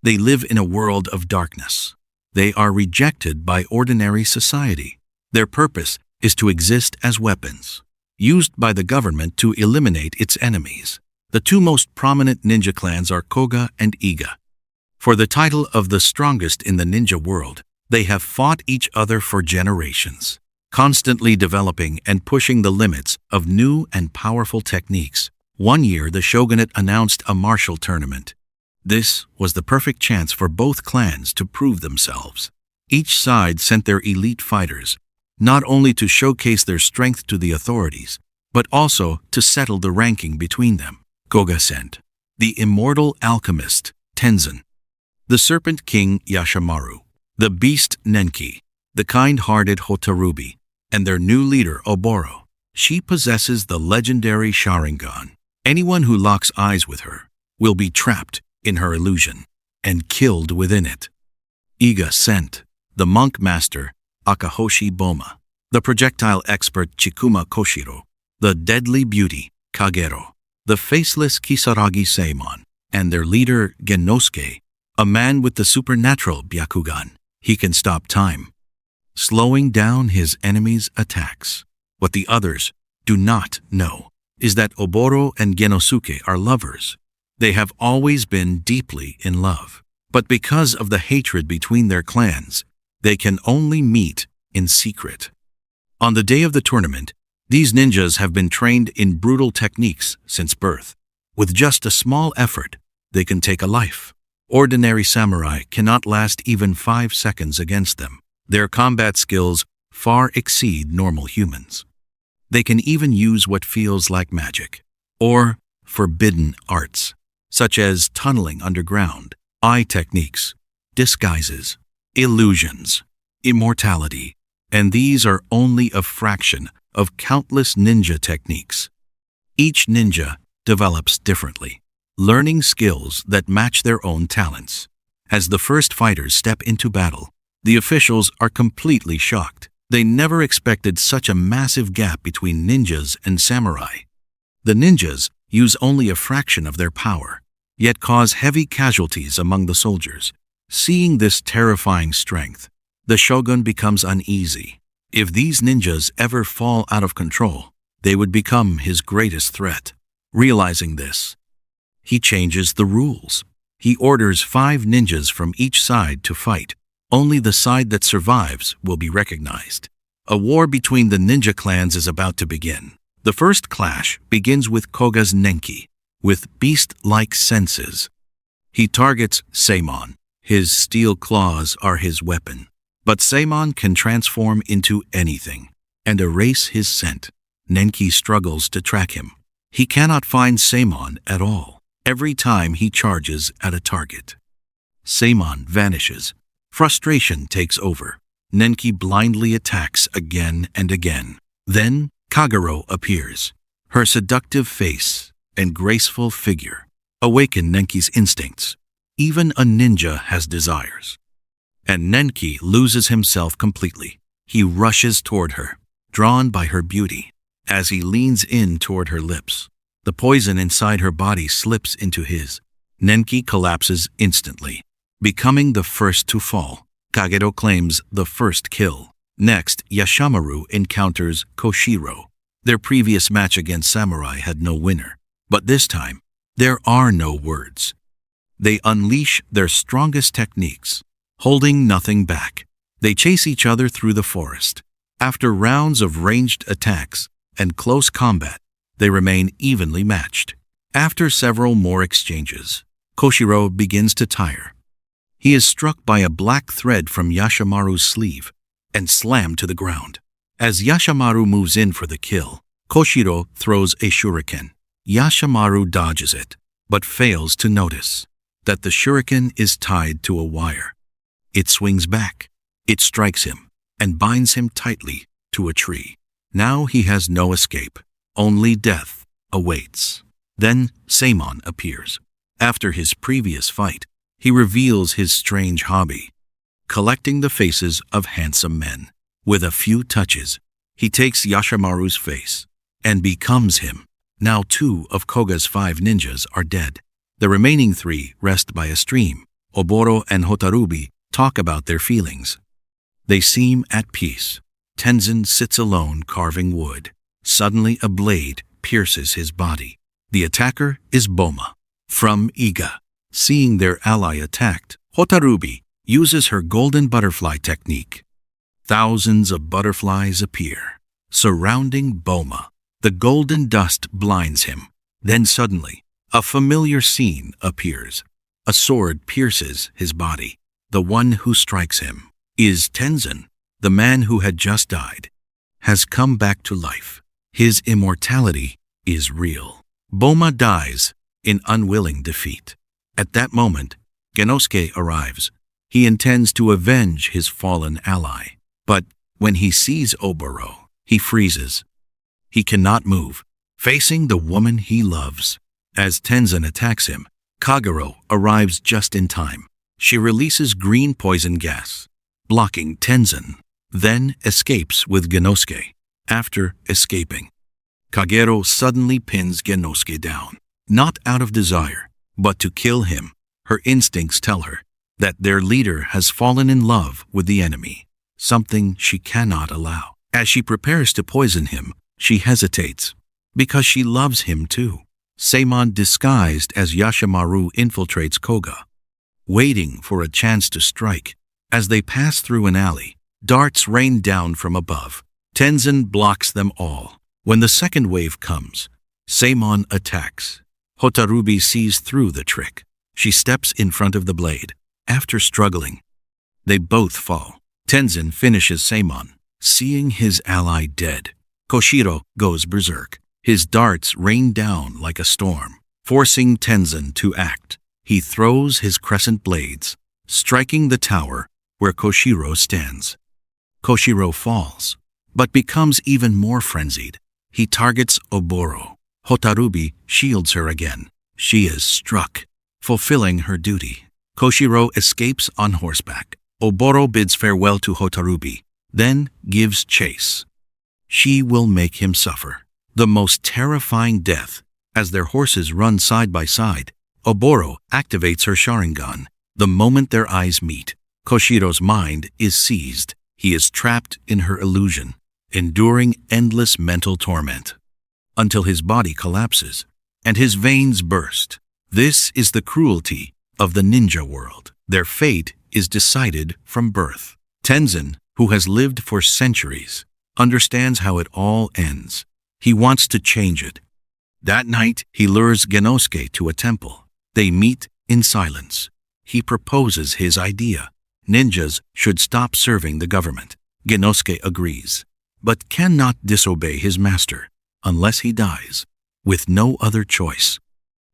They live in a world of darkness. They are rejected by ordinary society. Their purpose is to exist as weapons, used by the government to eliminate its enemies. The two most prominent ninja clans are Koga and Iga. For the title of the strongest in the ninja world, they have fought each other for generations, constantly developing and pushing the limits of new and powerful techniques. One year, the shogunate announced a martial tournament. This was the perfect chance for both clans to prove themselves. Each side sent their elite fighters, not only to showcase their strength to the authorities, but also to settle the ranking between them. Koga sent the immortal alchemist, Tenzin, the serpent king Yashimaru, the beast Nenki, the kind-hearted Hotarubi, and their new leader Oboro. She possesses the legendary Sharingan. Anyone who locks eyes with her will be trapped in her illusion and killed within it. Iga sent the monk master Akahoshi Boma, the projectile expert Chikuma Koshiro, the deadly beauty Kagero, the faceless Kisaragi Seimon, and their leader Genosuke, a man with the supernatural Byakugan. He can stop time, slowing down his enemies' attacks. What the others do not know is that Oboro and Genosuke are lovers. They have always been deeply in love, but because of the hatred between their clans, they can only meet in secret. On the day of the tournament, these ninjas have been trained in brutal techniques since birth. With just a small effort, they can take a life. Ordinary samurai cannot last even 5 seconds against them. Their combat skills far exceed normal humans. They can even use what feels like magic, or forbidden arts, such as tunneling underground, eye techniques, disguises, illusions, immortality, and these are only a fraction of countless ninja techniques. Each ninja develops differently, learning skills that match their own talents. As the first fighters step into battle, the officials are completely shocked. They never expected such a massive gap between ninjas and samurai. The ninjas use only a fraction of their power, yet cause heavy casualties among the soldiers. Seeing this terrifying strength, the shogun becomes uneasy. If these ninjas ever fall out of control, they would become his greatest threat. Realizing this, he changes the rules. He orders 5 ninjas from each side to fight. Only the side that survives will be recognized. A war between the ninja clans is about to begin. The first clash begins with Koga's Nenki, with beast-like senses. He targets Seimon. His steel claws are his weapon. But Seimon can transform into anything and erase his scent. Nenki struggles to track him. He cannot find Seimon at all. Every time he charges at a target, Seimon vanishes. Frustration takes over. Nenki blindly attacks again and again. Then Kagero appears. Her seductive face and graceful figure awaken Nenki's instincts. Even a ninja has desires. And Nenki loses himself completely. He rushes toward her, drawn by her beauty. As he leans in toward her lips, the poison inside her body slips into his. Nenki collapses instantly, becoming the first to fall. Kagero claims the first kill. Next, Yashimaru encounters Koshiro. Their previous match against samurai had no winner, but this time, there are no words. They unleash their strongest techniques, holding nothing back. They chase each other through the forest. After rounds of ranged attacks and close combat, they remain evenly matched. After several more exchanges, Koshiro begins to tire. He is struck by a black thread from Yashimaru's sleeve and slammed to the ground. As Yashimaru moves in for the kill, Koshiro throws a shuriken. Yashimaru dodges it, but fails to notice that the shuriken is tied to a wire. It swings back. It strikes him and binds him tightly to a tree. Now he has no escape. Only death awaits. Then Seimon appears. After his previous fight, he reveals his strange hobby, collecting the faces of handsome men. With a few touches, he takes Yashimaru's face and becomes him. Now 2 of Koga's 5 ninjas are dead. The remaining 3 rest by a stream. Oboro and Hotarubi talk about their feelings. They seem at peace. Tenzin sits alone carving wood. Suddenly a blade pierces his body. The attacker is Boma from Iga. Seeing their ally attacked, Hotarubi uses her golden butterfly technique. Thousands of butterflies appear, surrounding Boma. The golden dust blinds him. Then suddenly, a familiar scene appears. A sword pierces his body. The one who strikes him is Tenzin. The man who had just died has come back to life. His immortality is real. Boma dies in unwilling defeat. At that moment, Genosuke arrives. He intends to avenge his fallen ally. But when he sees Oboro, he freezes. He cannot move, facing the woman he loves. As Tenzin attacks him, Kagero arrives just in time. She releases green poison gas, blocking Tenzin, then escapes with Genosuke. After escaping, Kagero suddenly pins Genosuke down, not out of desire, but to kill him. Her instincts tell her that their leader has fallen in love with the enemy, something she cannot allow. As she prepares to poison him, she hesitates, because she loves him too. Seimon, disguised as Yashimaru, infiltrates Koga, waiting for a chance to strike. As they pass through an alley, darts rain down from above. Tenzin blocks them all. When the second wave comes, Seimon attacks. Hotarubi sees through the trick. She steps in front of the blade. After struggling, they both fall. Tenzin finishes Seimon. Seeing his ally dead, Koshiro goes berserk. His darts rain down like a storm, forcing Tenzin to act. He throws his crescent blades, striking the tower where Koshiro stands. Koshiro falls, but becomes even more frenzied. He targets Oboro. Hotarubi shields her again. She is struck, fulfilling her duty. Koshiro escapes on horseback. Oboro bids farewell to Hotarubi, then gives chase. She will make him suffer the most terrifying death. As their horses run side by side, Oboro activates her Sharingan. The moment their eyes meet, Koshiro's mind is seized. He is trapped in her illusion, enduring endless mental torment, until his body collapses and his veins burst. This is the cruelty of the ninja world. Their fate is decided from birth. Tenzin, who has lived for centuries, understands how it all ends. He wants to change it. That night, he lures Genosuke to a temple. They meet in silence. He proposes his idea. Ninjas should stop serving the government. Genosuke agrees, but cannot disobey his master unless he dies, with no other choice.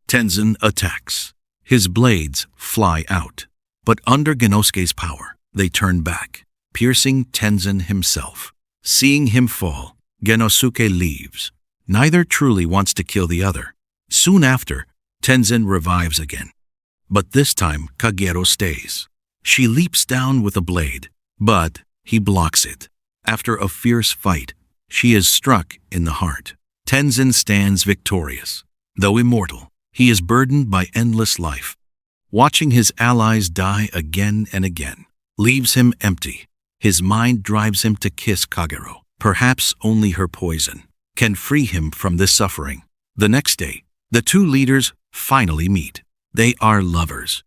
Tenzin attacks. His blades fly out, but under Genosuke's power, they turn back, piercing Tenzin himself. Seeing him fall, Genosuke leaves. Neither truly wants to kill the other. Soon after, Tenzin revives again. But this time, Kagero stays. She leaps down with a blade, but he blocks it. After a fierce fight, she is struck in the heart. Tenzin stands victorious. Though immortal, he is burdened by endless life. Watching his allies die again and again leaves him empty. His mind drives him to kiss Kagero. Perhaps only her poison can free him from this suffering. The next day, the two leaders finally meet. They are lovers,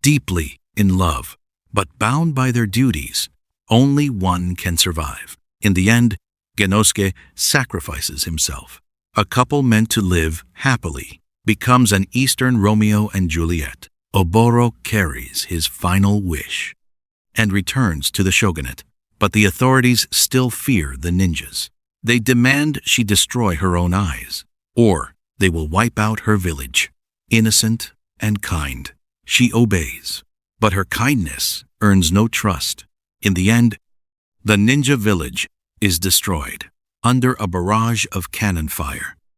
deeply in love, but bound by their duties. Only one can survive. In the end, Genosuke sacrifices himself. A couple meant to live happily becomes an Eastern Romeo and Juliet. Oboro carries his final wish and returns to the shogunate. But the authorities still fear the ninjas. They demand she destroy her own eyes, or they will wipe out her village. Innocent and kind, she obeys. But her kindness earns no trust. In the end, the ninja village is destroyed under a barrage of cannon fire.